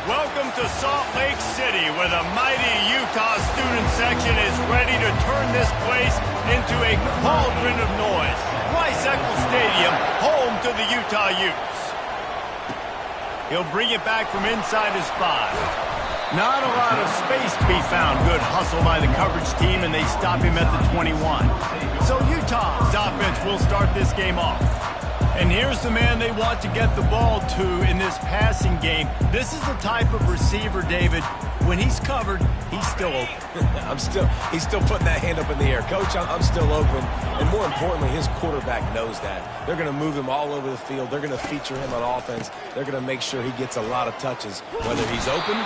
Welcome to Salt Lake City, where the mighty Utah student section is ready to turn this place into a cauldron of noise. Rice-Eccles Stadium, home to the Utah Utes. He'll bring it back from inside his 5. Not a lot of space to be found. Good hustle by the coverage team, and they stop him at the 21. So Utah's offense will start this game off. And here's the man they want to get the ball to in this passing game. This is the type of receiver, David, when he's covered, he's still open. He's still putting that hand up in the air. Coach, I'm still open. And more importantly, his quarterback knows that. They're going to move him all over the field. They're going to feature him on offense. They're going to make sure he gets a lot of touches, whether he's open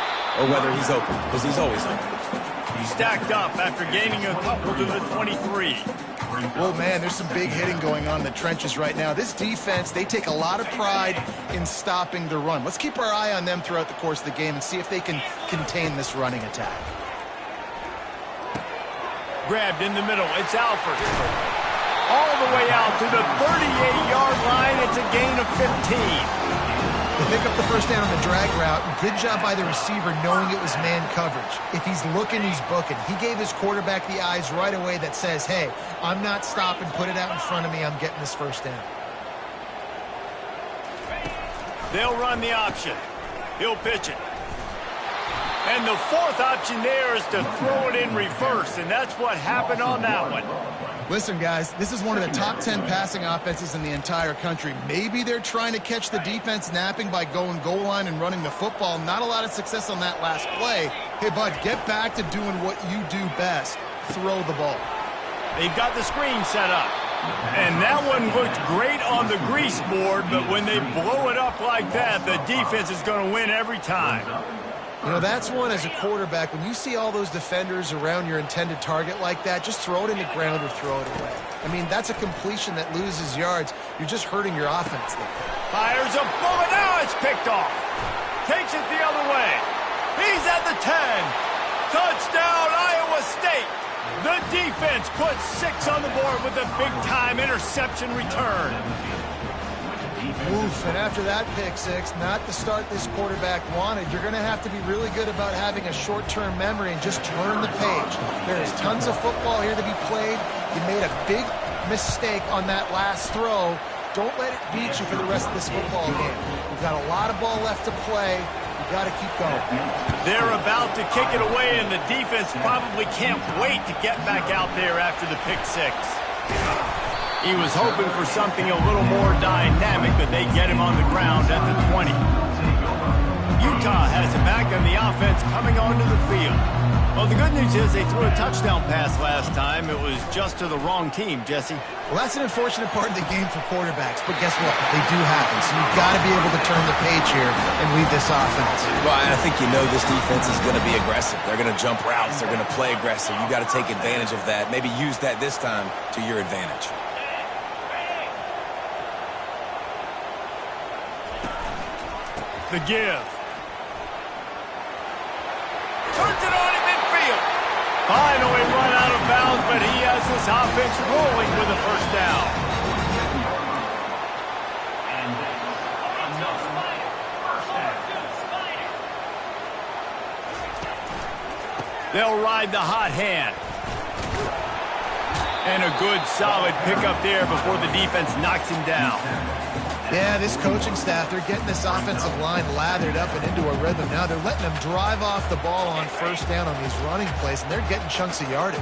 or whether he's open, because he's always open. He's stacked up after gaining a couple to the 23. Well, man, there's some big hitting going on in the trenches right now. This defense, they take a lot of pride in stopping the run. Let's keep our eye on them throughout the course of the game and see if they can contain this running attack. Grabbed in the middle. It's Alford. All the way out to the 38-yard line. It's a gain of 15. They pick up the first down on the drag route. Good job by the receiver knowing it was man coverage. If he's looking, he's booking. He gave his quarterback the eyes right away that says, hey, I'm not stopping. Put it out in front of me. I'm getting this first down. They'll run the option. He'll pitch it. And the fourth option there is to throw it in reverse, and that's what happened on that one. Listen, guys, this is one of the top 10 passing offenses in the entire country. Maybe they're trying to catch the defense napping by going goal line and running the football. Not a lot of success on that last play. Hey, bud, get back to doing what you do best. Throw the ball. They've got the screen set up. And that one looked great on the grease board, but when they blow it up like that, the defense is going to win every time. You know, that's one as a quarterback. When you see all those defenders around your intended target like that, just throw it in the ground or throw it away. I mean, that's a completion that loses yards. You're just hurting your offense there. Fires a bullet. Now it's picked off. Takes it the other way. He's at the 10. Touchdown, Iowa State. The defense puts 6 on the board with a big-time interception return. Oof, and after that pick six, not the start this quarterback wanted. You're going to have to be really good about having a short-term memory and just turn the page. There's tons of football here to be played. You made a big mistake on that last throw. Don't let it beat you for the rest of this football game. We've got a lot of ball left to play. You've got to keep going. They're about to kick it away, and the defense probably can't wait to get back out there after the pick six. He was hoping for something a little more dynamic, but they get him on the ground at the 20. Utah has it back on the offense coming onto the field. Well, the good news is they threw a touchdown pass last time. It was just to the wrong team, Jesse. Well, that's an unfortunate part of the game for quarterbacks, but guess what? They do happen, so you've got to be able to turn the page here and lead this offense. Well, I think you know this defense is going to be aggressive. They're going to jump routes. They're going to play aggressive. You've got to take advantage of that. Maybe use that this time to your advantage. The give. Turns it on in midfield. Finally run out of bounds, but he has this offense rolling with a first down. They'll ride the hot hand. And a good solid pickup there before the defense knocks him down. Yeah, this coaching staff, they're getting this offensive line lathered up and into a rhythm. Now they're letting them drive off the ball on first down on these running plays, and they're getting chunks of yardage.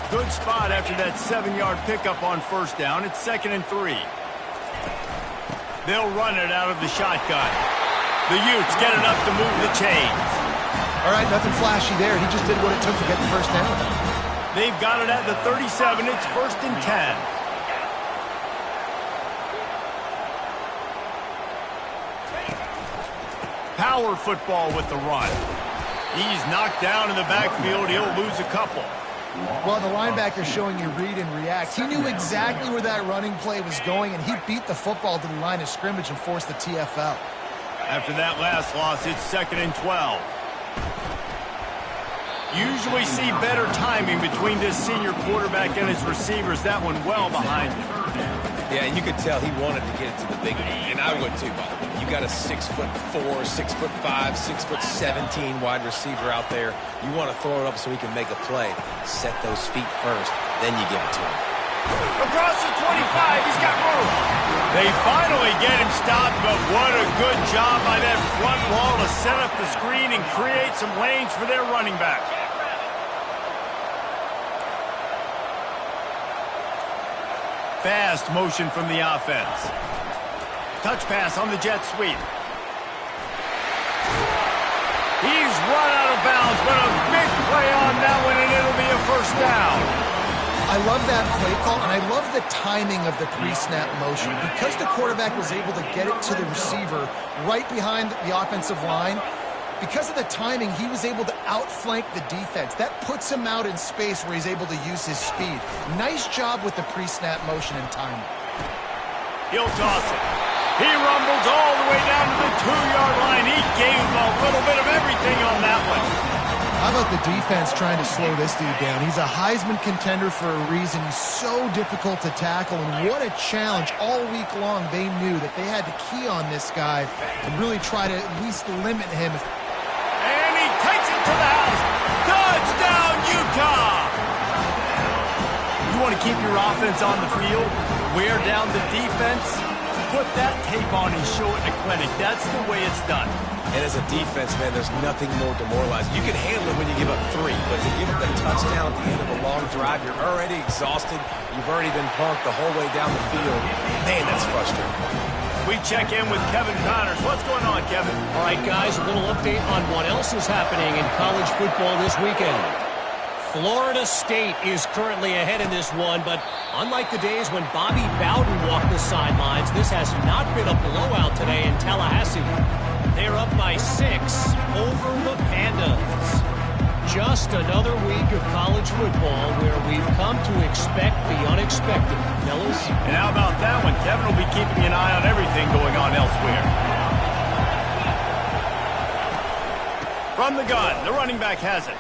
Good spot after that 7-yard pickup on first down. It's 2nd and 3. They'll run it out of the shotgun. The Utes get enough to move the chains. All right, nothing flashy there. He just did what it took to get the first down. They've got it at the 37. It's 1st and 10. Power football with the run. He's knocked down in the backfield. He'll lose a couple. Well, the linebacker's showing you read and react. He knew exactly where that running play was going, and he beat the football to the line of scrimmage and forced the TFL. After that last loss, it's 2nd and 12. Usually see better timing between this senior quarterback and his receivers. That one well behind him. Yeah, and you could tell he wanted to get it to the big man, and I would too, by the way. You got a 6'4", 6'5", 6'17" wide receiver out there. You want to throw it up so he can make a play. Set those feet first, then you give it to him. Across the 25, he's got room. They finally get him stopped, but what a good job by that front wall to set up the screen and create some lanes for their running back. Fast motion from the offense. Touch pass on the jet sweep. He's run out of bounds, but a big play on that one, and it'll be a first down. I love that play call, and I love the timing of the pre-snap motion. Because the quarterback was able to get it to the receiver right behind the offensive line, because of the timing, he was able to outflank the defense. That puts him out in space where he's able to use his speed. Nice job with the pre-snap motion and timing. He'll toss it. He rumbles all the way down to the 2-yard line. He gave him a little bit of everything on that one. How about the defense trying to slow this dude down? He's a Heisman contender for a reason. He's so difficult to tackle, and what a challenge. All week long, they knew that they had to key on this guy and really try to at least limit him. And he takes it to the house. Touchdown, Utah! You want to keep your offense on the field, wear down the defense, put that tape on and show it in a clinic. That's the way it's done. And as a defense, man, there's nothing more demoralizing. You can handle it when you give up 3, but to give up a touchdown at the end of a long drive, you're already exhausted. You've already been punked the whole way down the field. Man, that's frustrating. We check in with Kevin Connors. What's going on, Kevin? All right, guys, a little update on what else is happening in college football this weekend. Florida State is currently ahead in this one, but unlike the days when Bobby Bowden walked the sidelines, this has not been a blowout today in Tallahassee. They're up by 6 over the Pandas. Just another week of college football where we've come to expect the unexpected, fellas. And how about that one? Kevin will be keeping an eye on everything going on elsewhere. From the gun, the running back has it.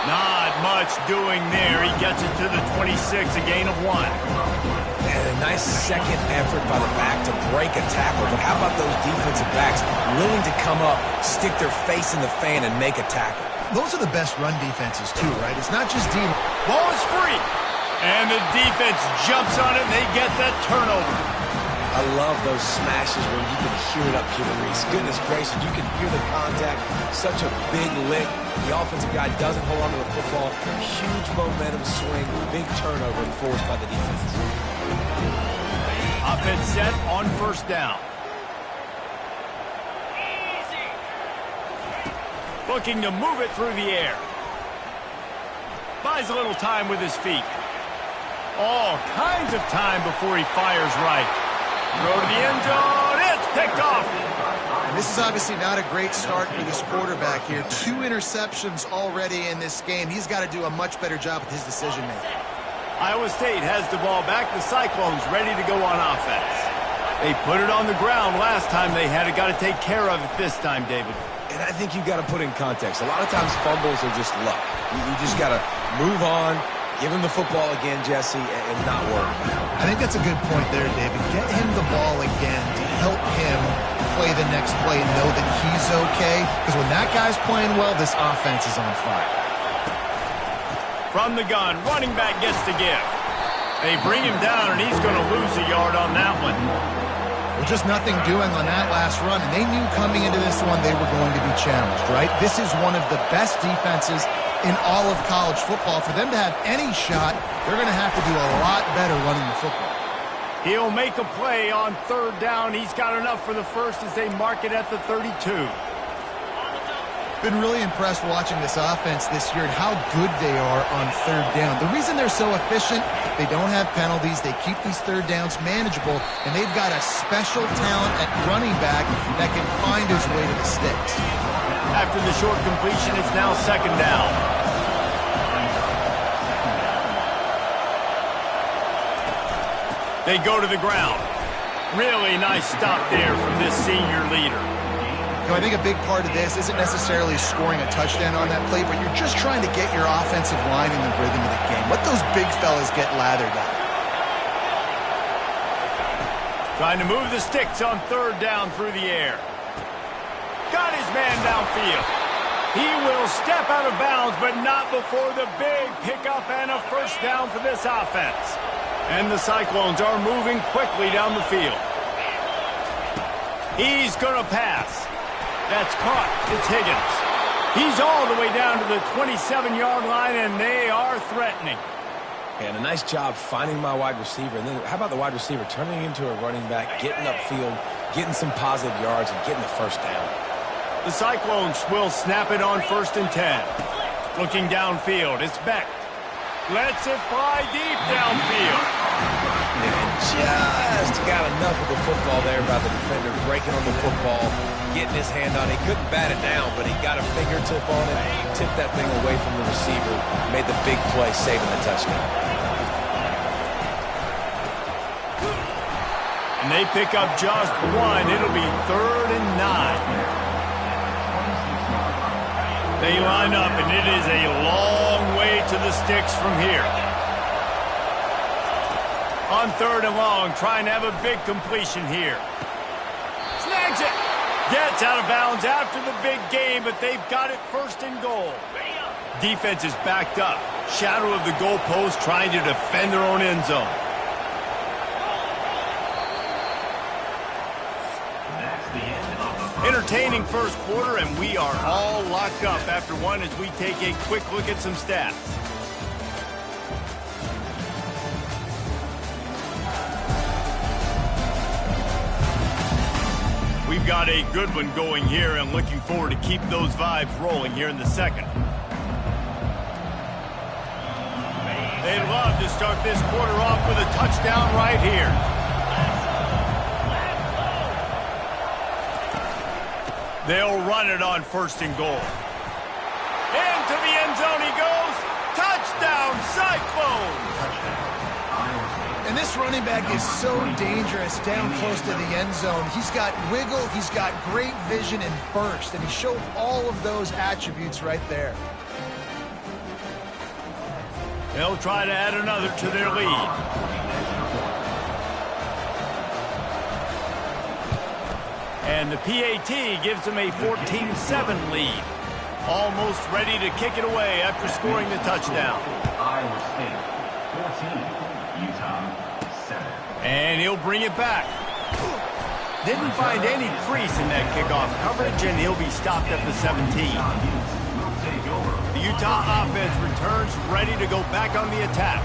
Not much doing there. He gets it to the 26, a gain of 1. And a nice second effort by the back to break a tackle. But how about those defensive backs willing to come up, stick their face in the fan, and make a tackle? Those are the best run defenses, too, right? It's not just D. Ball is free. And the defense jumps on it, and they get that turnover. I love those smashes where you can hear it up here, Reese. Goodness gracious, you can hear the contact. Such a big lick. The offensive guy doesn't hold on to the football. Huge momentum swing. Big turnover enforced by the defense. Offense set on first down. Looking to move it through the air. Buys a little time with his feet. All kinds of time before he fires right. Throw to the end zone. It's picked off. And this is obviously not a great start for this quarterback here. 2 interceptions already in this game. He's got to do a much better job with his decision-making. Iowa State has the ball back. The Cyclones ready to go on offense. They put it on the ground last time they had it. Got to take care of it this time, David. And I think you've got to put in context. A lot of times fumbles are just luck. You just got to move on, give him the football again, Jesse, and not worry. I think that's a good point there, David. Get him the ball again to help him play the next play and know that he's okay. Because when that guy's playing well, this offense is on fire. From the gun, running back gets to give. They bring him down, and he's going to lose a yard on that one. Well, just nothing doing on that last run, and they knew coming into this one they were going to be challenged, right? This is one of the best defenses in all of college football. For them to have any shot, they're going to have to do a lot better running the football. He'll make a play on third down. He's got enough for the first as they mark it at the 32. Been really impressed watching this offense this year and how good they are on third down. The reason they're so efficient, they don't have penalties. They keep these third downs manageable, and they've got a special talent at running back that can find his way to the sticks. After the short completion, it's now second down. They go to the ground. Really nice stop there from this senior leader. You know, I think a big part of this isn't necessarily scoring a touchdown on that play, but you're just trying to get your offensive line in the rhythm of the game. Let those big fellas get lathered up. Trying to move the sticks on third down through the air. Got his man downfield. He will step out of bounds, but not before the big pickup and a first down for this offense. And the Cyclones are moving quickly down the field. He's going to pass. That's caught. It's Higgins. He's all the way down to the 27-yard line, and they are threatening. And a nice job finding my wide receiver. And then how about the wide receiver turning into a running back, getting upfield, getting some positive yards, and getting the first down. The Cyclones will snap it on 1st and 10. Looking downfield, it's Beck. Lets it fly deep downfield. And just got enough of the football there by the defender, breaking on the football, getting his hand on it. He couldn't bat it down, but he got a fingertip on it, tipped that thing away from the receiver, made the big play, saving the touchdown. And they pick up just one. It'll be 3rd and 9. They line up, and it is a long way to the sticks from here. On 3rd and long, trying to have a big completion here. Snags it. Gets out of bounds after the big game, but they've got it 1st and goal. Defense is backed up. Shadow of the goalpost, trying to defend their own end zone. Entertaining first quarter, and we are all locked up after one as we take a quick look at some stats. We've got a good one going here, and looking forward to keep those vibes rolling here in the second. They'd love to start this quarter off with a touchdown right here. They'll run it on 1st and goal. Into the end zone he goes. Touchdown, Cyclones! And this running back is so dangerous down close to the end zone. He's got wiggle, he's got great vision and burst, and he showed all of those attributes right there. They'll try to add another to their lead. And the PAT gives them a 14-7 lead. Almost ready to kick it away after scoring the touchdown. Iowa State, 14, Utah, 7. And he'll bring it back. Didn't find any crease in that kickoff coverage, and he'll be stopped at the 17. The Utah offense returns ready to go back on the attack.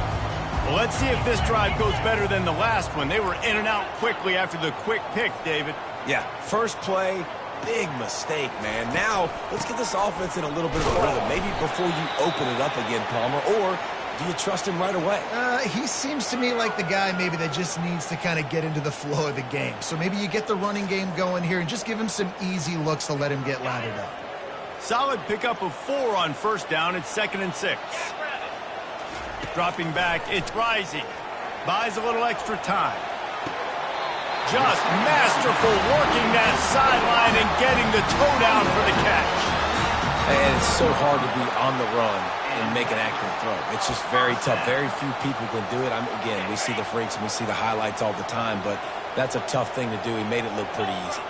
Well, let's see if this drive goes better than the last one. They were in and out quickly after the quick pick, David. Yeah, first play, big mistake, man. Now, let's get this offense in a little bit of a rhythm. Maybe before you open it up again, Palmer, or do you trust him right away? He seems to me like the guy maybe that just needs to kind of get into the flow of the game. So maybe you get the running game going here and just give him some easy looks to let him get lathered up. Solid pickup of 4 on 1st down. It's 2nd and 6. Dropping back, it's Rising. Buys a little extra time. Just masterful working that sideline and getting the toe down for the catch. And it's so hard to be on the run and make an accurate throw. It's just very tough. Very few people can do it. Again, we see the freaks and we see the highlights all the time, but that's a tough thing to do. He made it look pretty easy.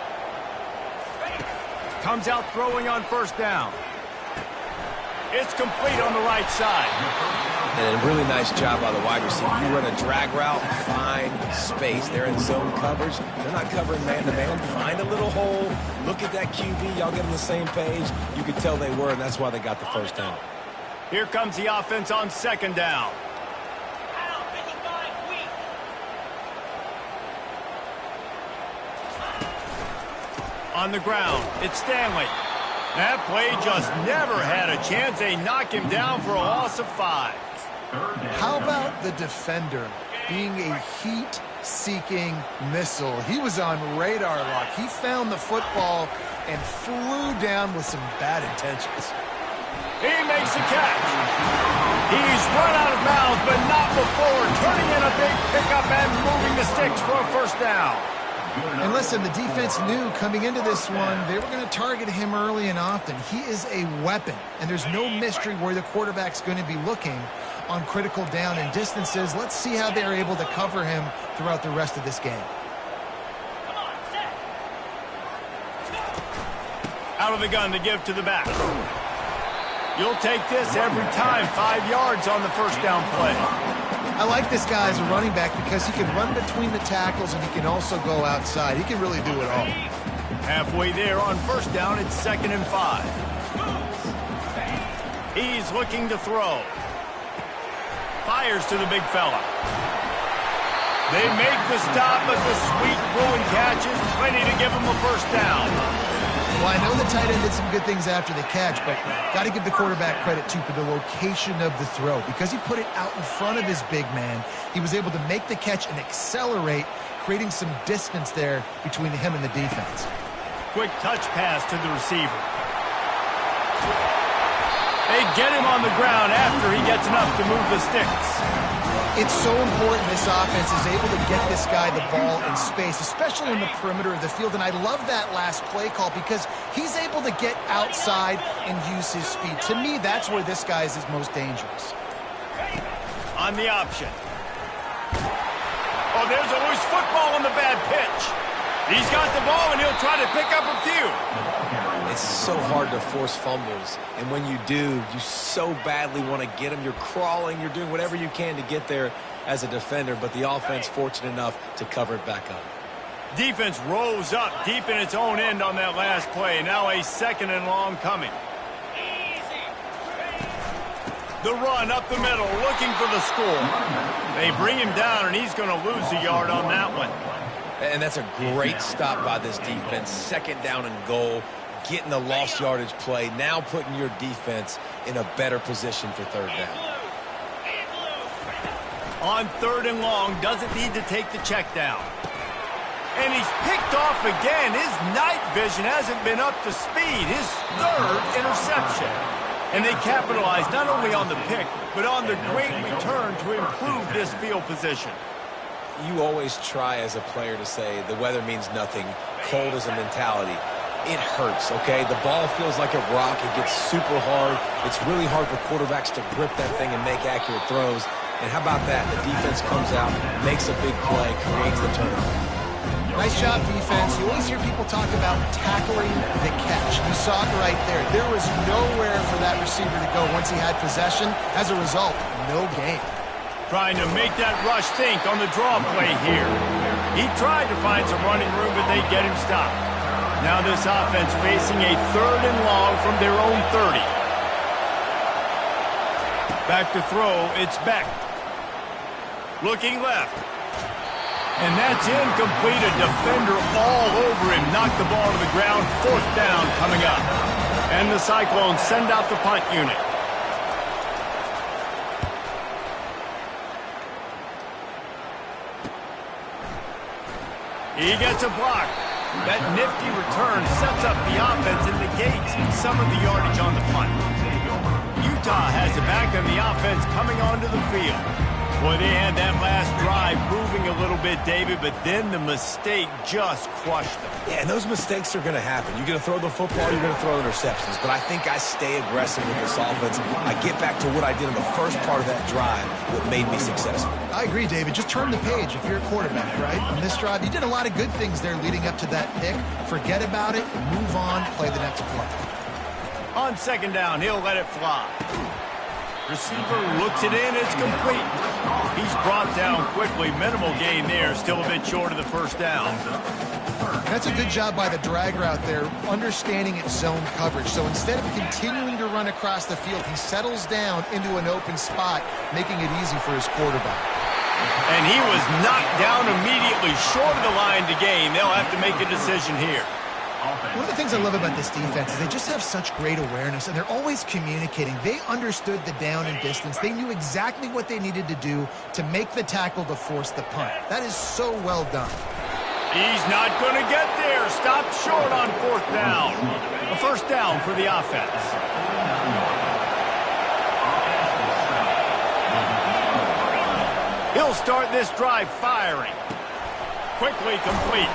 Comes out throwing on 1st down. It's complete on the right side. And a really nice job by the wide receiver. You run a drag route, find space. They're in zone coverage. They're not covering man-to-man. Find a little hole. Look at that QB. Y'all get on the same page. You could tell they were, and that's why they got the first down. Here comes the offense on 2nd down. On the ground, it's Stanley. That play just never had a chance. They knock him down for a loss of 5. How about the defender being a heat-seeking missile? He was on radar lock. He found the football and flew down with some bad intentions. He makes a catch. He's run out of bounds, but not before turning in a big pickup and moving the sticks for a 1st down. And listen, the defense knew coming into this one, they were going to target him early and often. He is a weapon, and there's no mystery where the quarterback's going to be looking on critical down and distances. Let's see how they're able to cover him throughout the rest of this game. Out of the gun to give to the back. You'll take this every time. 5 yards on the first down play. I like this guy as a running back because he can run between the tackles and he can also go outside. He can really do it all. Halfway there on first down, it's 2nd and 5. He's looking to throw. Fires to the big fella. They make the stop, but the sweet Bruin catch is plenty to give him a first down. Well, I know the tight end did some good things after the catch, but got to give the quarterback credit, too, for the location of the throw. Because he put it out in front of his big man, he was able to make the catch and accelerate, creating some distance there between him and the defense. Quick touch pass to the receiver. They get him on the ground after he gets enough to move the sticks. It's so important this offense is able to get this guy the ball in space, especially on the perimeter of the field. And I love that last play call because he's able to get outside and use his speed. To me, that's where this guy is his most dangerous. On the option. Oh, there's a loose football on the bad pitch. He's got the ball, and he'll try to pick up a few. It's so hard to force fumbles, and when you do, you so badly want to get them. You're crawling, you're doing whatever you can to get there as a defender, but the offense fortunate enough to cover it back up. Defense rose up deep in its own end on that last play. Now a 2nd and long coming. The run up the middle, looking for the score. They bring him down, and he's going to lose a yard on that one. And that's a great stop by this defense. 2nd down and goal. Getting the lost yardage play, now putting your defense in a better position for 3rd down. On 3rd and long, doesn't need to take the check down. And he's picked off again. His night vision hasn't been up to speed. His 3rd interception. And they capitalized not only on the pick, but on the great return to improve this field position. You always try as a player to say the weather means nothing. Cold is a mentality. It hurts, okay? The ball feels like a rock. It gets super hard. It's really hard for quarterbacks to grip that thing and make accurate throws. And how about that? The defense comes out, makes a big play, creates the turnover. Nice job, defense. You always hear people talk about tackling the catch. You saw it right there. There was nowhere for that receiver to go once he had possession. As a result, no gain. Trying to make that rush think on the draw play here. He tried to find some running room, but they get him stopped. Now this offense facing a 3rd and long from their own 30. Back to throw, it's Beck. Looking left. And that's incomplete. A defender all over him. Knocked the ball to the ground. 4th down coming up. And the Cyclones send out the punt unit. He gets a block. That nifty return sets up the offense and negates some of the yardage on the punt. Utah has it back on the offense coming onto the field. Boy, they had that last drive moving a little bit, David, but then the mistake just crushed them. Yeah, and those mistakes are going to happen. You're going to throw the football, you're going to throw interceptions. But I think I stay aggressive with this offense. I get back to what I did in the first part of that drive, what made me successful. I agree, David. Just turn the page if you're a quarterback, right? On this drive, you did a lot of good things there leading up to that pick. Forget about it, move on, play the next play. On 2nd down, he'll let it fly. Receiver looks it in, it's complete. He's brought down quickly. Minimal gain there, still a bit short of the first down. That's a good job by the drag route there, understanding its zone coverage. So instead of continuing to run across the field, he settles down into an open spot, making it easy for his quarterback. And he was knocked down immediately short of the line to gain. They'll have to make a decision here. One of the things I love about this defense is they just have such great awareness, and they're always communicating. They understood the down and distance. They knew exactly what they needed to do to make the tackle to force the punt. That is so well done. He's not going to get there. Stopped short on 4th down. A first down for the offense. He'll start this drive firing. Quickly complete.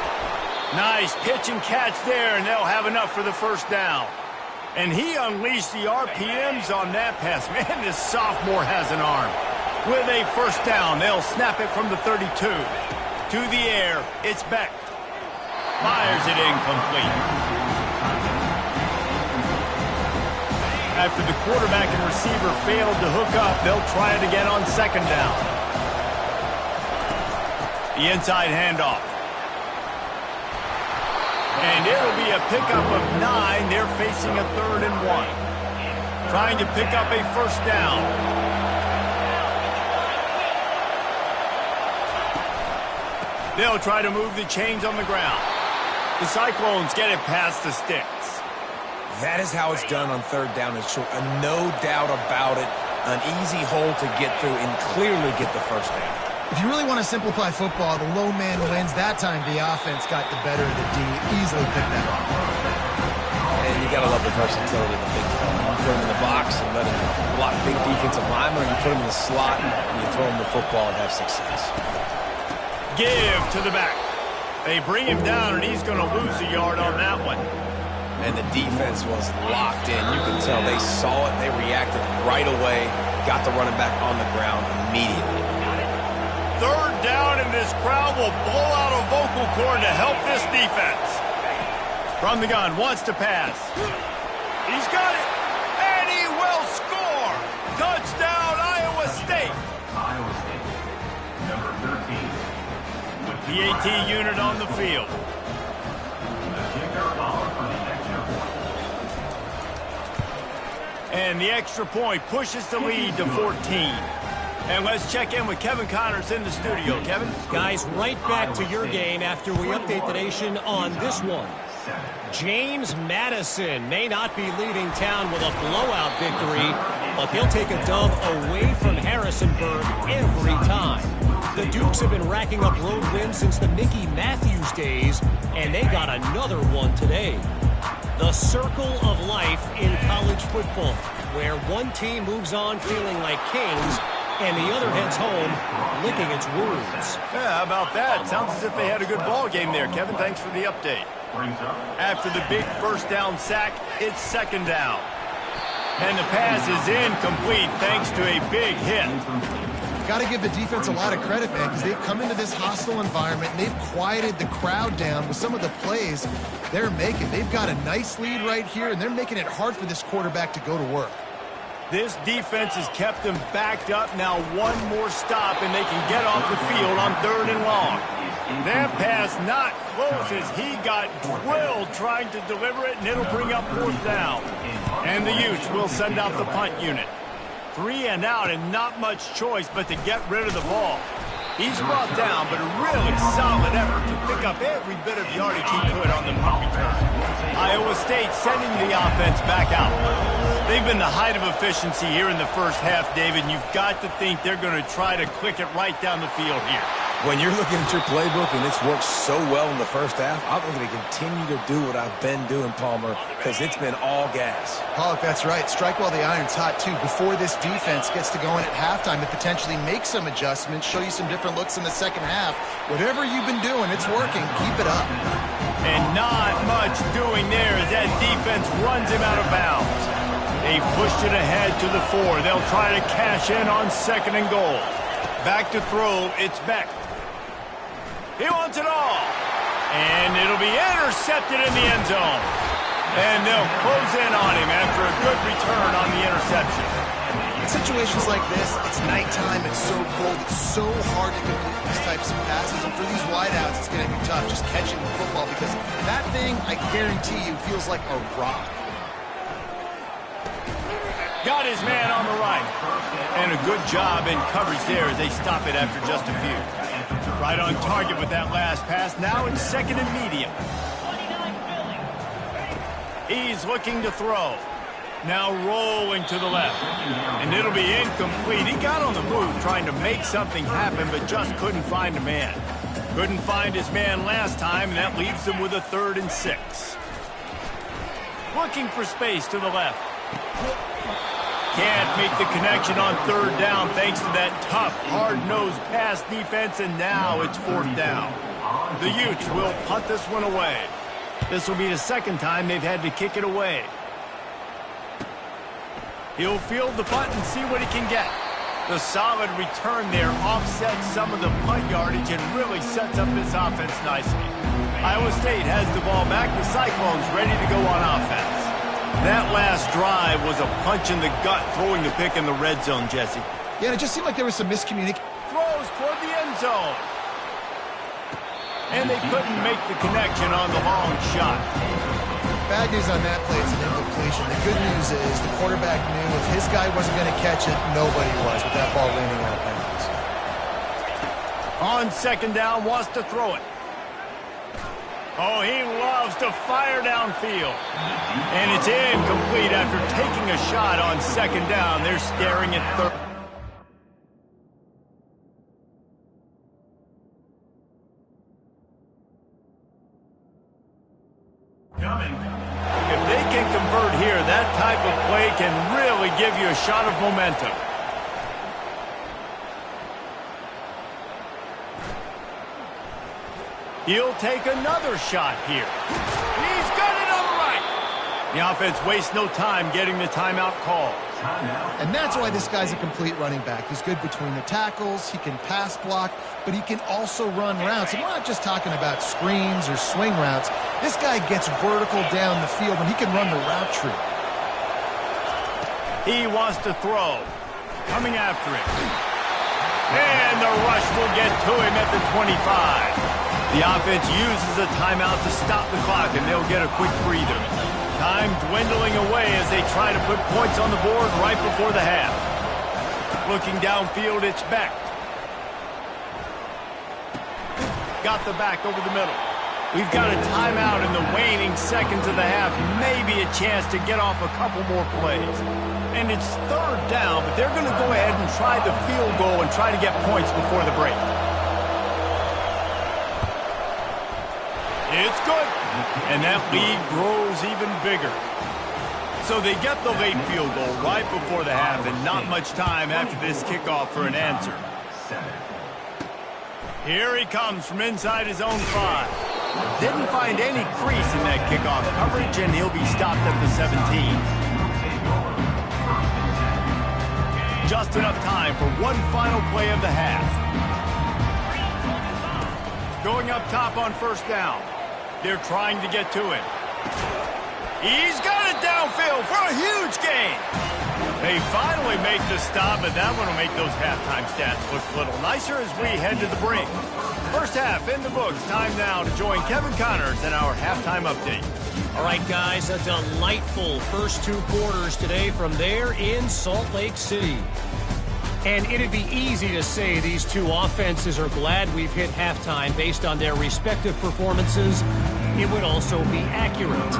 Nice pitch and catch there, and they'll have enough for the first down. And he unleashed the RPMs on that pass. Man, this sophomore has an arm. With a first down, they'll snap it from the 32. To the air, it's Beck. Fires it incomplete. After the quarterback and receiver failed to hook up, they'll try it again on second down. The inside handoff. And it'll be a pickup of 9. They're facing a 3rd and 1. Trying to pick up a first down. They'll try to move the chains on the ground. The Cyclones get it past the sticks. That is how it's done on 3rd down and short. No doubt about it. An easy hole to get through and clearly get the first down. If you really want to simplify football, the low man wins. That time the offense got the better of the D. Easily picked that off. And you got to love the versatility of the big fella. You put him in the box and let him block big defensive linemen, or you put him in the slot and you throw him the football and have success. Give to the back. They bring him down, and he's going to lose a yard on that one. And the defense was locked in. You can tell they saw it. They reacted right away. Got the running back on the ground immediately. 3rd down, and this crowd will blow out a vocal cord to help this defense. From the gun, wants to pass. He's got it, and he will score. Touchdown, Iowa State. Iowa State, number 13. The AT unit on the field. The kicker ball for the extra point. And the extra point pushes the lead to 14. And let's check in with Kevin Connors in the studio. Kevin? Guys, right back to your game after we update the nation on this one. James Madison may not be leaving town with a blowout victory, but they'll take a dub away from Harrisonburg every time. The Dukes have been racking up road wins since the Mickey Matthews days, and they got another one today. The circle of life in college football, where one team moves on feeling like kings, and the other heads home licking its wounds. Yeah, how about that? Sounds as if they had a good ball game there. Kevin, thanks for the update. After the big first down sack, it's second down. And the pass is incomplete thanks to a big hit. Got to give the defense a lot of credit, man, because they've come into this hostile environment and they've quieted the crowd down with some of the plays they're making. They've got a nice lead right here, and they're making it hard for this quarterback to go to work. This defense has kept them backed up. Now one more stop, and they can get off the field on 3rd and long. That pass not close as he got drilled trying to deliver it, and it'll bring up 4th down. And the Utes will send out the punt unit. 3 and out, and not much choice but to get rid of the ball. He's brought down, but a really solid effort to pick up every bit of yardage he could on the punt return. Iowa State sending the offense back out. They've been the height of efficiency here in the first half, David, and you've got to think they're going to try to click it right down the field here. When you're looking at your playbook and it's worked so well in the first half, I'm going to continue to do what I've been doing, Palmer, because it's been all gas. Pollock, that's right. Strike while the iron's hot, too. Before this defense gets to going at halftime, to potentially make some adjustments, show you some different looks in the second half. Whatever you've been doing, it's working. Keep it up. And not much doing there as that defense runs him out of bounds. They pushed it ahead to the 4. They'll try to cash in on 2nd and goal. Back to throw, it's Beck. He wants it all. And it'll be intercepted in the end zone. And they'll close in on him after a good return on the interception. In situations like this, it's nighttime, it's so cold, it's so hard to complete these types of passes. And for these wideouts, it's going to be tough just catching the football because that thing, I guarantee you, feels like a rock. Got his man on the right. And a good job in coverage there as they stop it after just a few. Right on target with that last pass. Now it's 2nd and medium. He's looking to throw. Now rolling to the left. And it'll be incomplete. He got on the move trying to make something happen, but just couldn't find a man. Couldn't find his man last time, and that leaves him with a 3rd and 6. Looking for space to the left. Can't make the connection on 3rd down thanks to that tough, hard-nosed pass defense, and now it's 4th down. The Utes will punt this one away. This will be the 2nd time they've had to kick it away. He'll field the punt and see what he can get. The solid return there offsets some of the punt yardage and really sets up this offense nicely. Iowa State has the ball back. The Cyclones ready to go on offense. That last drive was a punch in the gut, throwing the pick in the red zone, Jesse. Yeah, and it just seemed like there was some miscommunication. Throws toward the end zone. And they couldn't make the connection on the long shot. Bad news on that play, it's an incompletion. The good news is the quarterback knew if his guy wasn't going to catch it, nobody was with that ball landing out of bounds. On second down, wants to throw it. Oh, he loves to fire downfield. And it's incomplete after taking a shot on second down. They're staring at third. If they can convert here, that type of play can really give you a shot of momentum. He'll take another shot here. He's got it on the right. The offense wastes no time getting the timeout call. And that's why this guy's a complete running back. He's good between the tackles, he can pass block, but he can also run routes. And we're not just talking about screens or swing routes. This guy gets vertical down the field, and he can run the route tree. He wants to throw. Coming after it. And the rush will get to him at the 25. The offense uses a timeout to stop the clock, and they'll get a quick breather. Time dwindling away as they try to put points on the board right before the half. Looking downfield, it's Beck. Got the back over the middle. We've got a timeout in the waning seconds of the half. Maybe a chance to get off a couple more plays. And it's third down, but they're going to go ahead and try the field goal and try to get points before the break. It's good. And that lead grows even bigger. So they get the late field goal right before the half, and not much time after this kickoff for an answer. Here he comes from inside his own 5. Didn't find any crease in that kickoff coverage, and he'll be stopped at the 17. Just enough time for one final play of the half. Going up top on first down. They're trying to get to him. He's got it downfield for a huge gain. They finally make the stop, but that one will make those halftime stats look a little nicer as we head to the break. First half in the books. Time now to join Kevin Connors in our halftime update. All right, guys, a delightful first 2 quarters today from there in Salt Lake City. And it'd be easy to say these two offenses are glad we've hit halftime based on their respective performances. It would also be accurate.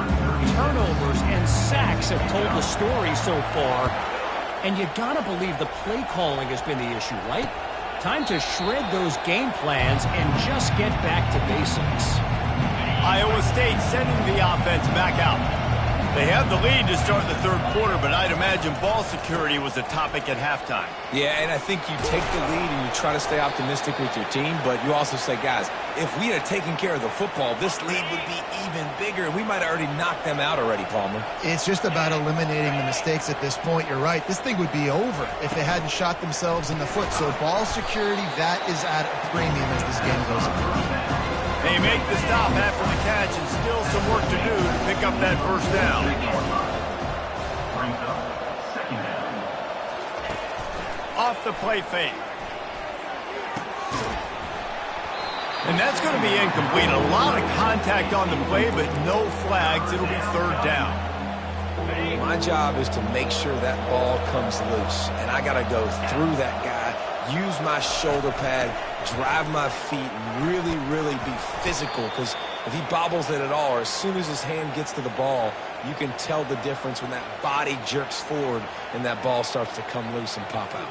Turnovers and sacks have told the story so far. And you gotta believe the play calling has been the issue, right? Time to shred those game plans and just get back to basics. Iowa State sending the offense back out. They have the lead to start the third quarter, but I'd imagine ball security was a topic at halftime. Yeah, and I think you take the lead and you try to stay optimistic with your team, but you also say, guys, if we had taken care of the football, this lead would be even bigger. We might have already knocked them out already, Palmer. It's just about eliminating the mistakes at this point. You're right. This thing would be over if they hadn't shot themselves in the foot. So ball security, that is at a premium as this game goes on. They make the stop after the catch, and still some work to do to pick up that first down. Off the play fake. And that's going to be incomplete. A lot of contact on the play, but no flags. It'll be third down. My job is to make sure that ball comes loose, and I got to go through that guy, use my shoulder pad, drive my feet, and really, really be physical, because if he bobbles it at all, or as soon as his hand gets to the ball, you can tell the difference when that body jerks forward and that ball starts to come loose and pop out.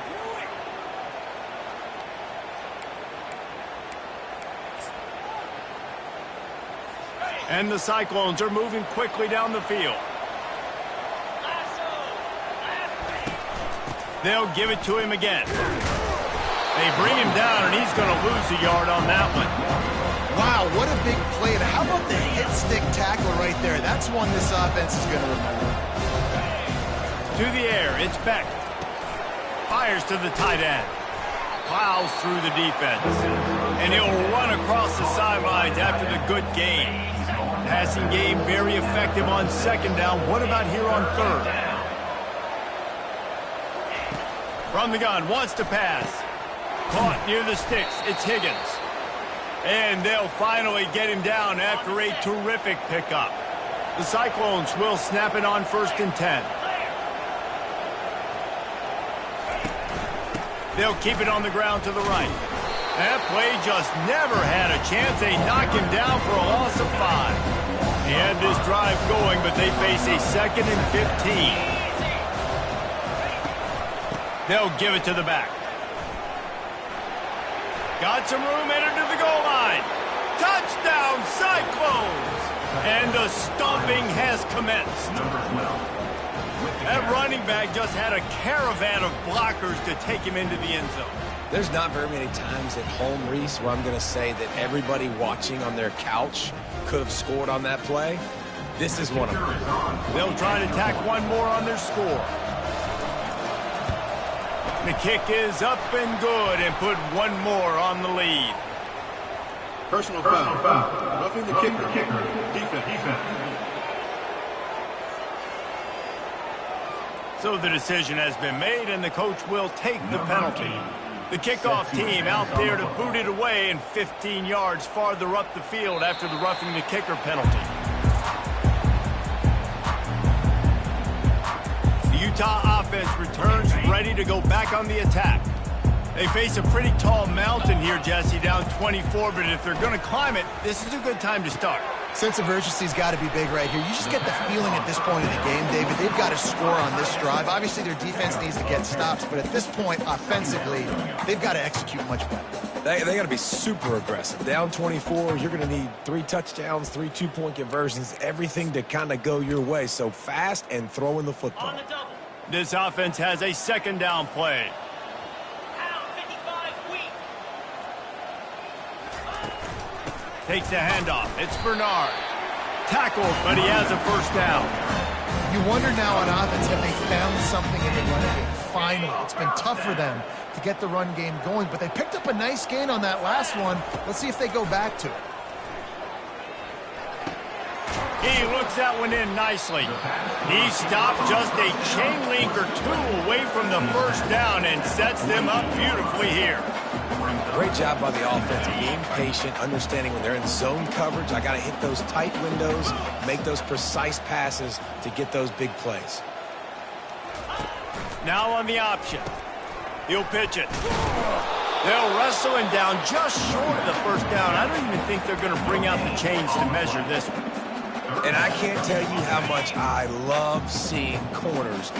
And the Cyclones are moving quickly down the field. They'll give it to him again. They bring him down, and he's going to lose a yard on that one. Wow, what a big play. And how about the hit stick tackle right there? That's one this offense is going to remember. To the air, it's Beck. Fires to the tight end. Plows through the defense. And he'll run across the sidelines after the good gain. Passing game very effective on second down. What about here on third? From the gun, wants to pass. Caught near the sticks. It's Higgins. And they'll finally get him down after a terrific pickup. The Cyclones will snap it on 1st and 10. They'll keep it on the ground to the right. That play just never had a chance. They knock him down for a loss of 5. He had this drive going, but they face a 2nd and 15. They'll give it to the back. Got some room, entered to the goal line. Touchdown, Cyclones! And the stomping has commenced. That running back just had a caravan of blockers to take him into the end zone. There's not very many times at home, Reese, where I'm going to say that everybody watching on their couch could have scored on that play. This is one of them. They'll try to tack one more on their score. The kick is up and good and put one more on the lead. Personal foul. Roughing the kicker. Defense. So the decision has been made, and the coach will take the penalty. The kickoff team out there to boot it away and 15 yards farther up the field after the roughing the kicker penalty. The Utah offense returns ready to go back on the attack. They face a pretty tall mountain here, Jesse, down 24, but if they're going to climb it, this is a good time to start. Sense of urgency's got to be big right here. You just get the feeling at this point in the game, David, they've got to score on this drive. Obviously, their defense needs to get stops, but at this point, offensively, they've got to execute much better. They got to be super aggressive. Down 24, you're going to need 3 touchdowns, 3 two-point conversions, everything to kind of go your way. So fast and throwing the football. This offense has a 2nd down play. Takes the handoff. It's Bernard. Tackled, but he has a 1st down. You wonder now on offense, have they found something in the run game? Finally, it's been tough for them to get the run game going, but they picked up a nice gain on that last one. Let's see if they go back to it. He looks that one in nicely. He stopped just a chain link or 2 away from the 1st down and sets them up beautifully here. Great job by the offense, being patient, understanding when they're in zone coverage, I got to hit those tight windows, make those precise passes to get those big plays. Now on the option. He'll pitch it. They'll wrestle him down just short of the 1st down. I don't even think they're going to bring out the chains to measure this one. And I can't tell you how much I love seeing corners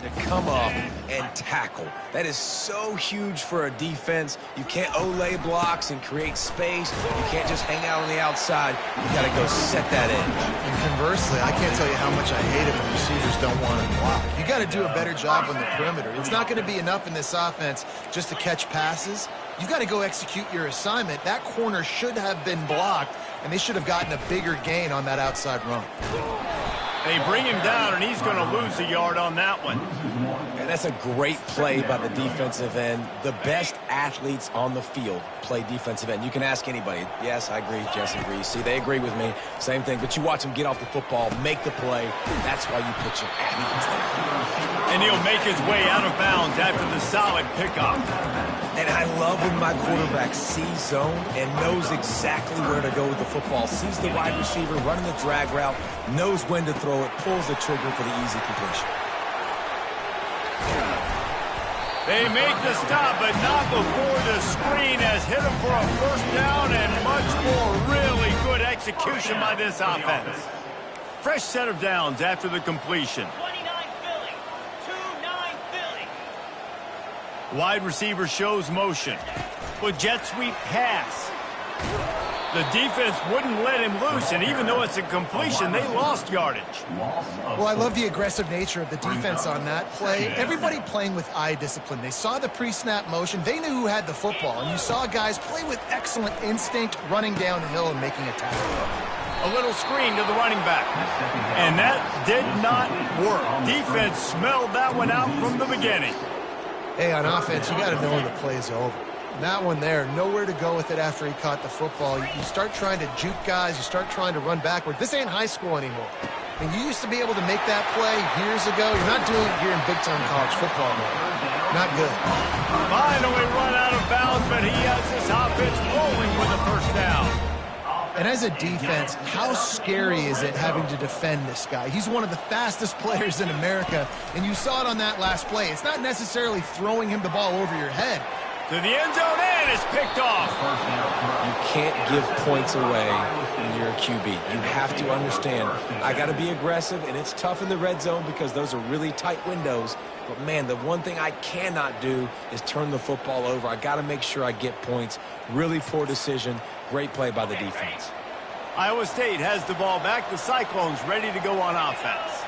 to come up and tackle. That is so huge for a defense. You can't olay blocks and create space. You can't just hang out on the outside. You got to go set that edge. And conversely, I can't tell you how much I hate it when receivers don't want to block. You got to do a better job on the perimeter. It's not going to be enough in this offense just to catch passes. You've got to go execute your assignment. That corner should have been blocked, and they should have gotten a bigger gain on that outside run. They bring him down, and he's going to lose a yard on that one. And that's a great play by the defensive end. The best athletes on the field play defensive end. You can ask anybody. Yes, I agree. Jesse agrees. See, they agree with me. Same thing. But you watch them get off the football, make the play. That's why you put your athletes there. And he'll make his way out of bounds after the solid pickup. And I love when my quarterback sees zone and knows exactly where to go with the football. Sees the wide receiver running the drag route, knows when to throw it, pulls the trigger for the easy completion. They make the stop, but not before the screen has hit him for a first down and much more really good execution by this offense. Fresh set of downs after the completion. 29 Philly. 2-9 Philly. Wide receiver shows motion. With jet sweep pass. The defense wouldn't let him loose, and even though it's a completion, they lost yardage. Well, I love the aggressive nature of the defense on that play. Everybody playing with eye discipline. They saw the pre-snap motion. They knew who had the football, and you saw guys play with excellent instinct, running downhill and making a tackle. A little screen to the running back. And that did not work. Defense smelled that one out from the beginning. Hey, on offense, you got to know when the play is over. That one there, nowhere to go with it after he caught the football. You start trying to juke guys. You start trying to run backward. This ain't high school anymore. And you used to be able to make that play years ago. You're not doing it here in big-time college football anymore. Not good. Finally run out of bounds, but he has this offense rolling with a first down. And as a defense, how scary is it having to defend this guy? He's one of the fastest players in America, and you saw it on that last play. It's not necessarily throwing him the ball over your head. To the end zone, and it's picked off. You can't give points away when you're a QB. You have to understand, I got to be aggressive, and it's tough in the red zone because those are really tight windows. But, man, the one thing I cannot do is turn the football over. I got to make sure I get points. Really poor decision. Great play by the defense. Iowa State has the ball back. The Cyclones ready to go on offense.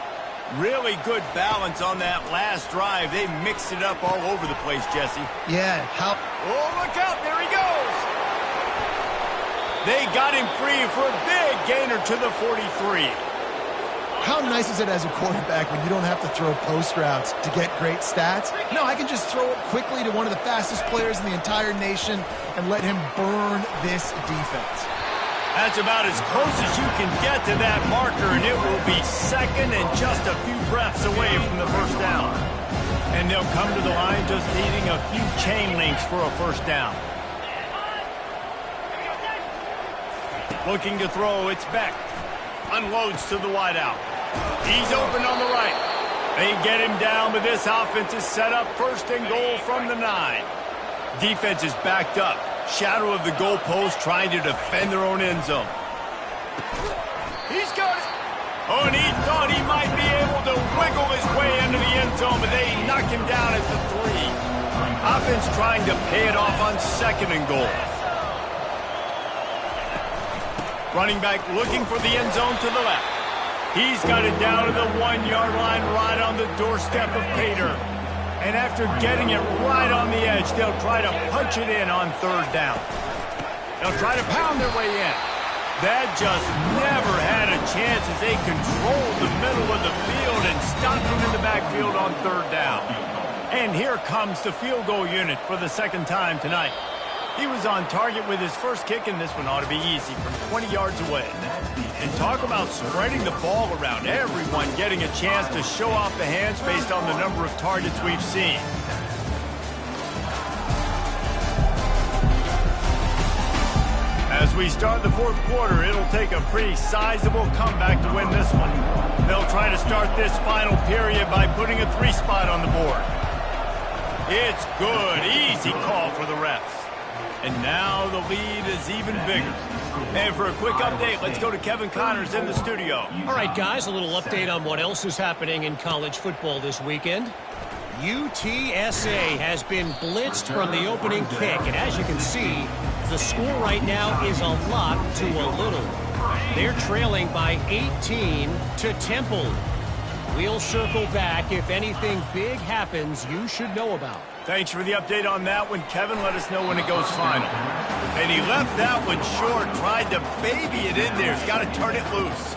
Really good balance on that last drive. They mixed it up all over the place, Jesse. Yeah, how... Oh, look out. There he goes. They got him free for a big gainer to the 43. How nice is it as a quarterback when you don't have to throw post routes to get great stats? No, I can just throw it quickly to one of the fastest players in the entire nation and let him burn this defense. That's about as close as you can get to that marker, and it will be second and just a few breaths away from the first down. And they'll come to the line just needing a few chain links for a first down. Looking to throw, it's Beck. Unloads to the wideout. He's open on the right. They get him down, but this offense is set up first and goal from the 9. Defense is backed up. Shadow of the goalpost trying to defend their own end zone. He's got it. Oh, and he thought he might be able to wiggle his way into the end zone, but they knock him down at the 3. Offense trying to pay it off on second and goal. Running back looking for the end zone to the left. He's got it down to the 1-yard line right on the doorstep of Pater. And after getting it right on the edge, they'll try to punch it in on third down. They'll try to pound their way in. That just never had a chance as they controlled the middle of the field and stopped him in the backfield on third down. And here comes the field goal unit for the second time tonight. He was on target with his first kick, and this one ought to be easy from 20 yards away. And talk about spreading the ball around, everyone getting a chance to show off the hands based on the number of targets we've seen. As we start the fourth quarter, it'll take a pretty sizable comeback to win this one. They'll try to start this final period by putting a 3 spot on the board. It's good. Easy call for the refs. And now the lead is even bigger. And for a quick update, let's go to Kevin Connors in the studio. All right, guys, a little update on what else is happening in college football this weekend. UTSA has been blitzed from the opening kick, and as you can see, the score right now is a lot to a little. They're trailing by 18 to Temple. We'll circle back if anything big happens you should know about. Thanks for the update on that one, Kevin. Let us know when it goes final. And he left that one short, tried to baby it in there. He's got to turn it loose.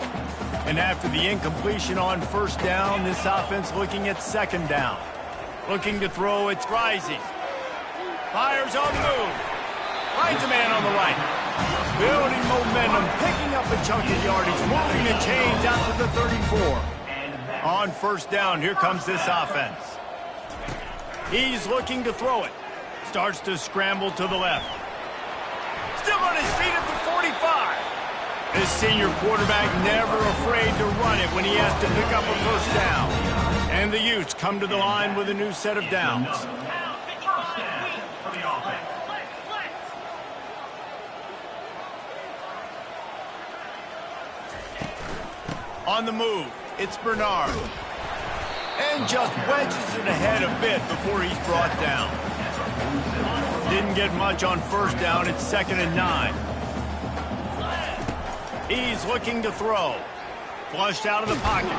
And after the incompletion on first down, this offense looking at second down. Looking to throw, it's Rising. Fires on the move. Finds a man on the right. Building momentum, picking up a chunk of yardage, moving the chains out to the 34. On first down, here comes this offense. He's looking to throw it. Starts to scramble to the left. Still on his feet at the 45. This senior quarterback never afraid to run it when he has to pick up a first down. And the Utes come to the line with a new set of downs. On the move, it's Bernard. And just wedges it ahead a bit before he's brought down. Didn't get much on first down. It's 2nd and 9. He's looking to throw. Flushed out of the pocket.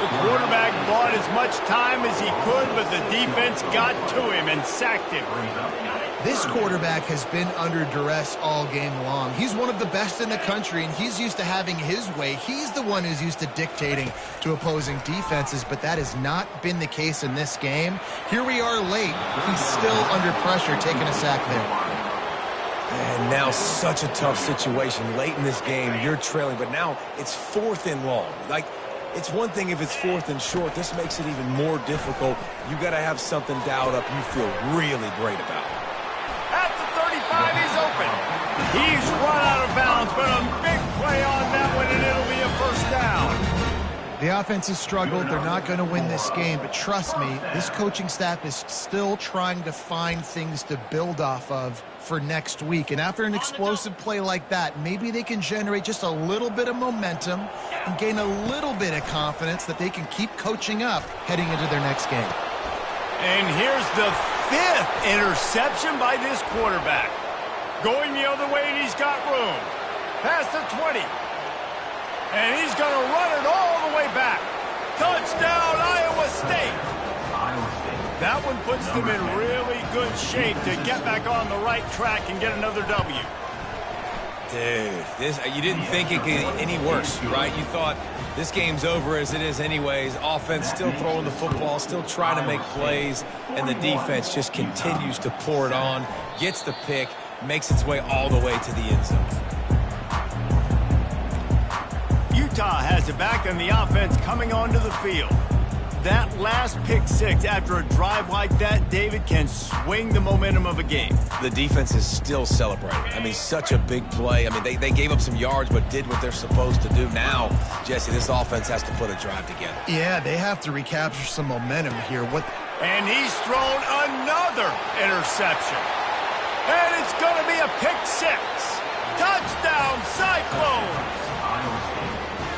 The quarterback bought as much time as he could, but the defense got to him and sacked him. This quarterback has been under duress all game long. He's one of the best in the country, and he's used to having his way. He's the one who's used to dictating to opposing defenses, but that has not been the case in this game. Here we are late. He's still under pressure, taking a sack there. And now such a tough situation. Late in this game, you're trailing, but now it's 4th and long. Like, it's one thing if it's 4th and short. This makes it even more difficult. You got to have something dialed up you feel really great about. At the 35, he's open. He's run out of bounds, but a big play on that one, and it'll be a first down. The offense has struggled. They're not going to win this game, but trust me, this coaching staff is still trying to find things to build off of for next week. And after an explosive play like that, maybe they can generate just a little bit of momentum and gain a little bit of confidence that they can keep coaching up heading into their next game. And here's the 5th interception by this quarterback. Going the other way, and he's got room. Past the 20. And he's going to run it all the way back. Touchdown, Iowa State. That one puts them in really good shape to get back on the right track and get another W. Dude, you didn't think it could get any worse, right? You thought this game's over as it is anyways. Offense still throwing the football, still trying to make plays, and the defense just continues to pour it on, gets the pick, makes its way all the way to the end zone. Utah has it back, and the offense coming onto the field. That last pick six after a drive like that, David, can swing the momentum of a game. The defense is still celebrating. I mean, such a big play. I mean, they gave up some yards but did what they're supposed to do. Now, Jesse, this offense has to put a drive together. Yeah, they have to recapture some momentum here. And he's thrown another interception. And it's going to be a pick six. Touchdown, Cyclones!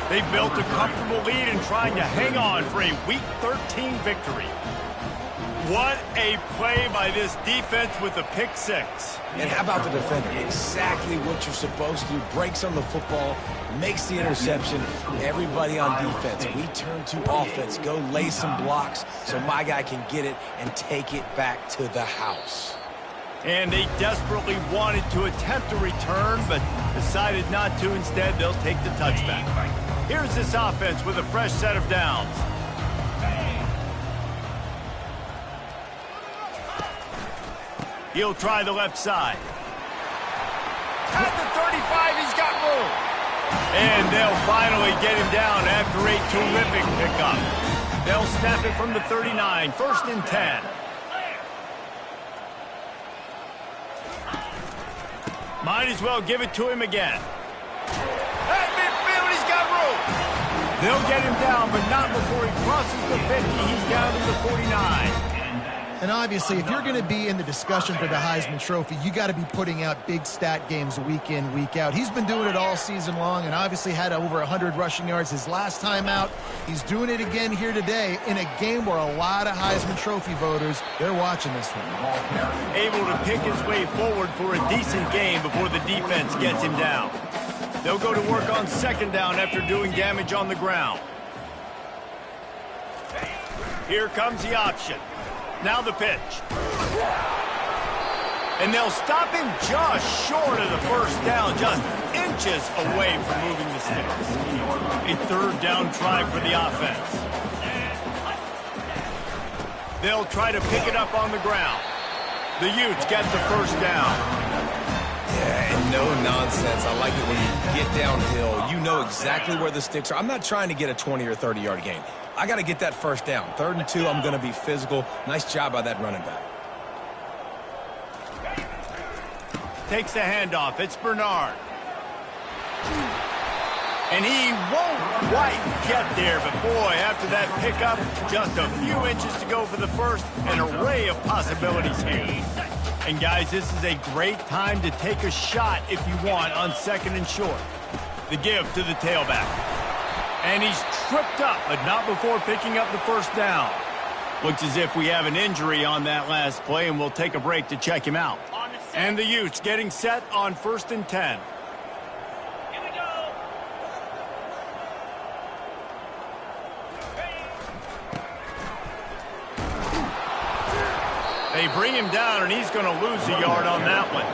They built a comfortable lead and trying to hang on for a Week 13 victory. What a play by this defense with a pick six. And how about the defender? Exactly what you're supposed to do. Breaks on the football, makes the interception. Everybody on defense, we turn to offense. Go lay some blocks so my guy can get it and take it back to the house. And they desperately wanted to attempt a return, but decided not to. Instead, they'll take the touchback. Here's this offense with a fresh set of downs. He'll try the left side. At the 35, he's got room. And they'll finally get him down after a terrific pickup. They'll snap it from the 39, 1st and 10. Might as well give it to him again. At midfield, he's got room. They'll get him down, but not before he crosses the 50. He's down to the 49. And obviously, if you're going to be in the discussion for the Heisman Trophy, you got to be putting out big stat games week in, week out. He's been doing it all season long and obviously had over 100 rushing yards his last time out. He's doing it again here today in a game where a lot of Heisman Trophy voters, they're watching this one. Able to pick his way forward for a decent game before the defense gets him down. They'll go to work on second down after doing damage on the ground. Here comes the option. Now the pitch. And they'll stop him just short of the first down, just inches away from moving the sticks. A third down try for the offense. They'll try to pick it up on the ground. The Utes get the first down. Yeah, and no nonsense. I like it when you get downhill. You know exactly where the sticks are. I'm not trying to get a 20 or 30-yard gain. I got to get that first down. 3rd and 2, I'm going to be physical. Nice job by that running back. Takes the handoff. It's Bernard. And he won't quite get there, but boy, after that pickup, just a few inches to go for the first. An array of possibilities here. And guys, this is a great time to take a shot if you want on 2nd and short. The give to the tailback. And he's tripped up, but not before picking up the first down. Looks as if we have an injury on that last play, and we'll take a break to check him out. And the Utes getting set on 1st and 10. Here we go. They bring him down, and he's going to lose a yard on that one.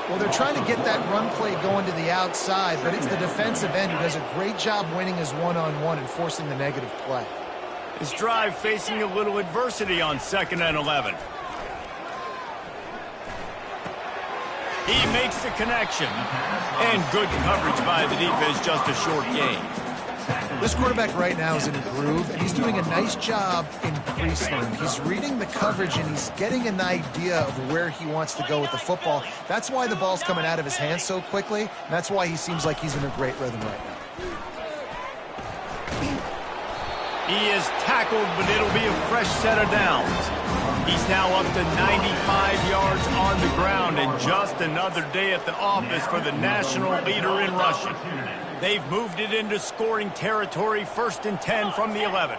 Well, they're trying to get that run play going to the outside, but it's the defensive end who does a great job winning his one-on-one and forcing the negative play. His drive facing a little adversity on 2nd and 11. He makes the connection. And good coverage by the defense, just a short gain. This quarterback right now is in a groove, and he's doing a nice job in pre-snap. He's reading the coverage, and he's getting an idea of where he wants to go with the football. That's why the ball's coming out of his hands so quickly, and that's why he seems like he's in a great rhythm right now. He is tackled, but it'll be a fresh set of downs. He's now up to 95 yards on the ground, and just another day at the office for the national leader in rushing. They've moved it into scoring territory, 1st and 10 from the 11.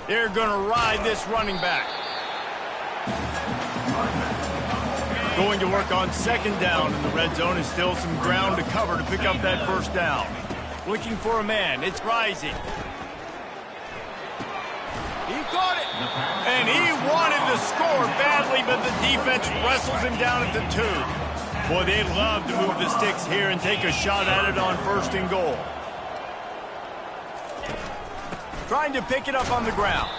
They're going to ride this running back. Going to work on 2nd down in the red zone, and still some ground to cover to pick up that first down. Looking for a man. It's Rising. He caught it. And he wanted to score badly, but the defense wrestles him down at the 2. Boy, they'd love to move the sticks here and take a shot at it on 1st and goal. Trying to pick it up on the ground.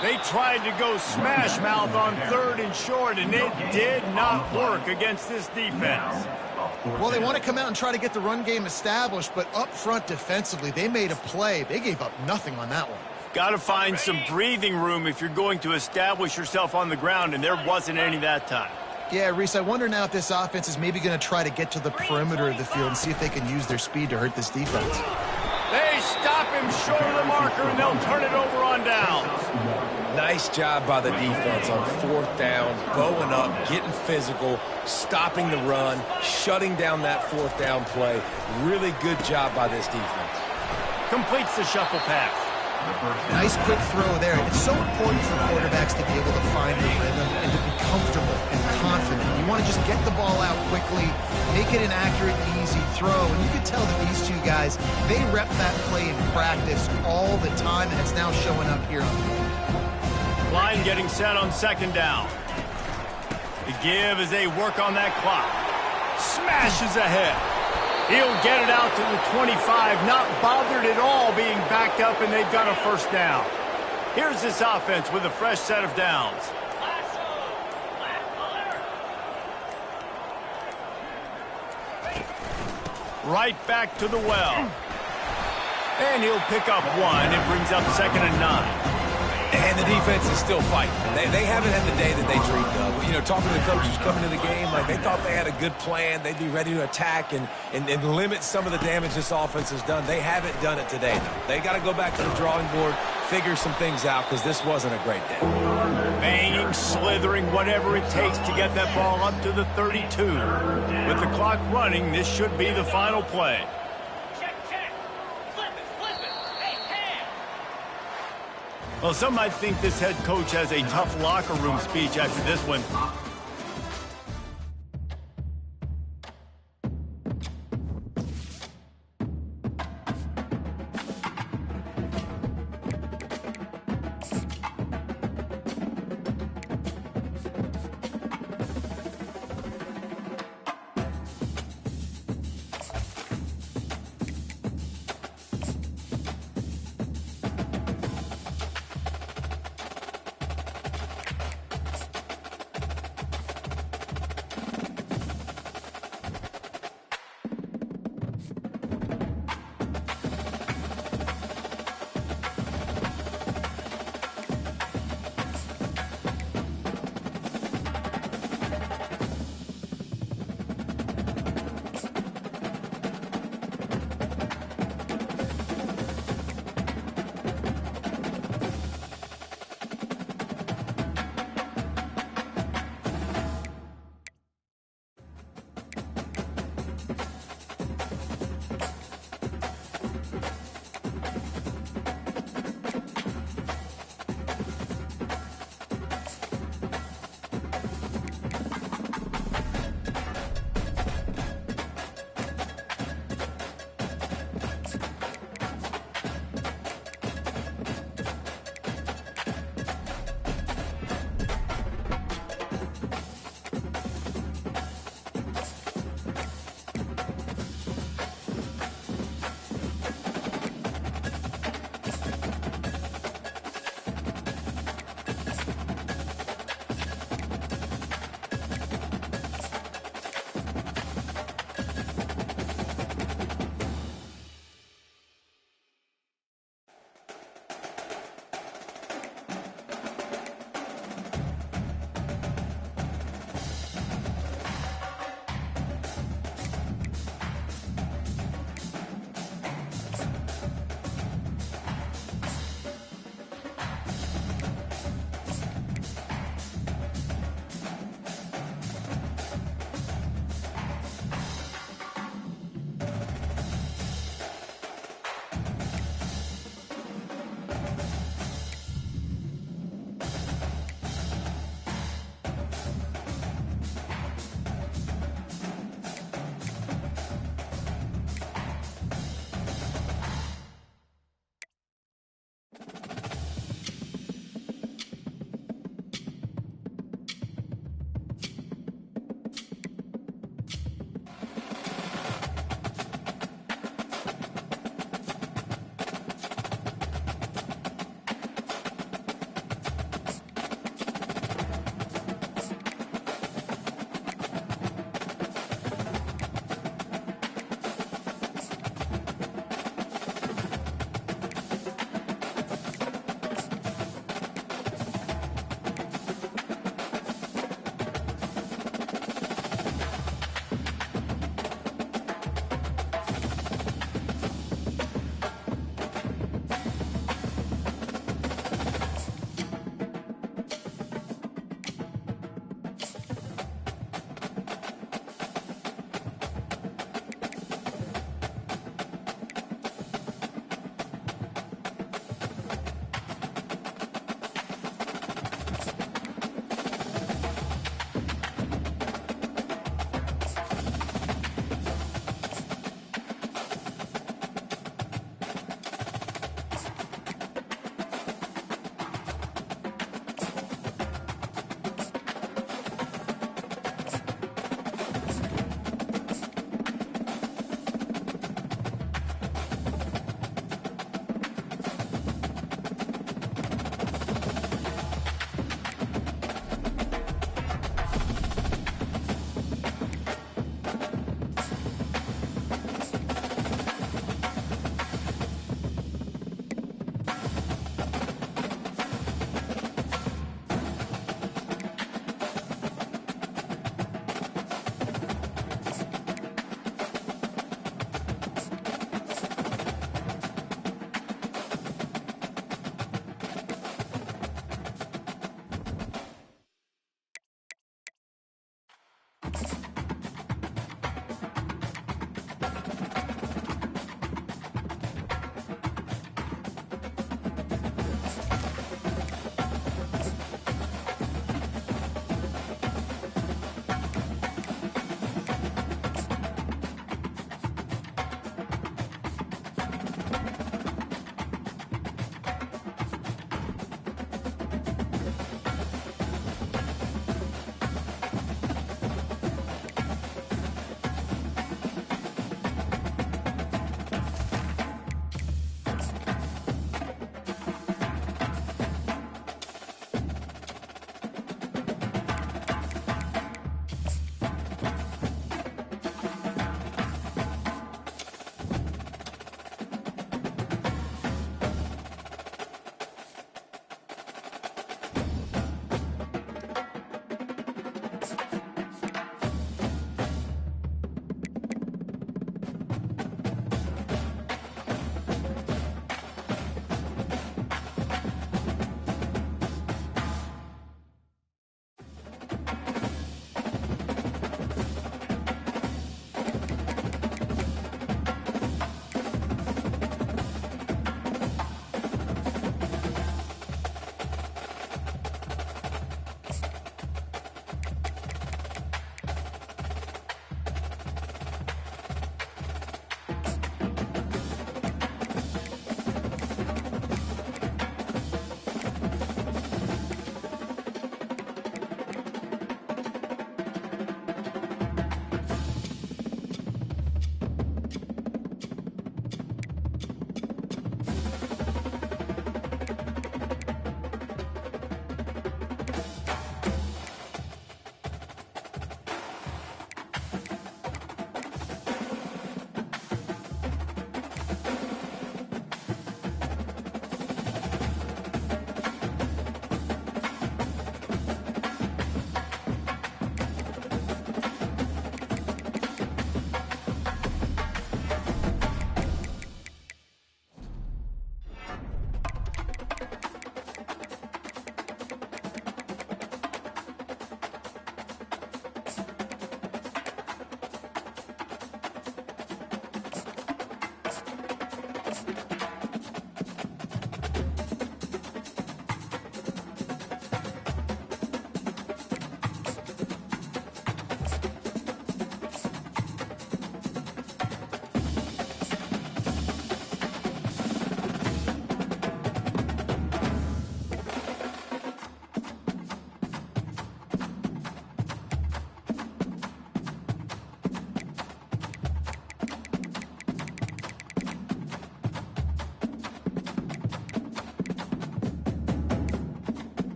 They tried to go smash mouth on 3rd and short, and it did not work against this defense. Well, they want to come out and try to get the run game established, but up front defensively, they made a play. They gave up nothing on that one. Got to find some breathing room if you're going to establish yourself on the ground, and there wasn't any that time. Yeah, Reese, I wonder now if this offense is maybe going to try to get to the perimeter of the field and see if they can use their speed to hurt this defense. They stop him short of the marker, and they'll turn it over on downs. Nice job by the defense on 4th down, bowing up, getting physical, stopping the run, shutting down that 4th down play. Really good job by this defense. Completes the shuffle pass. Nice quick throw there. It's so important for quarterbacks to be able to find the rhythm and to be comfortable and confident. You want to just get the ball out quickly, make it an accurate, easy throw. And you can tell that these two guys, they rep that play in practice all the time, and it's now showing up here on the field. Line getting set on 2nd down. The give as they work on that clock. Smashes ahead. He'll get it out to the 25, not bothered at all being backed up, and they've got a first down. Here's this offense with a fresh set of downs. Right back to the well. And he'll pick up 1. It brings up 2nd and 9. And the defense is still fighting. They haven't had the day that they dreamed of. You know, talking to the coaches coming to the game, like they thought they had a good plan. They'd be ready to attack and limit some of the damage this offense has done. They haven't done it today, though. They got to go back to the drawing board, figure some things out because this wasn't a great day. Banging, slithering, whatever it takes to get that ball up to the 32. With the clock running, this should be the final play. Check. Flip it. Hey, hand. Well, some might think this head coach has a tough locker room speech after this one.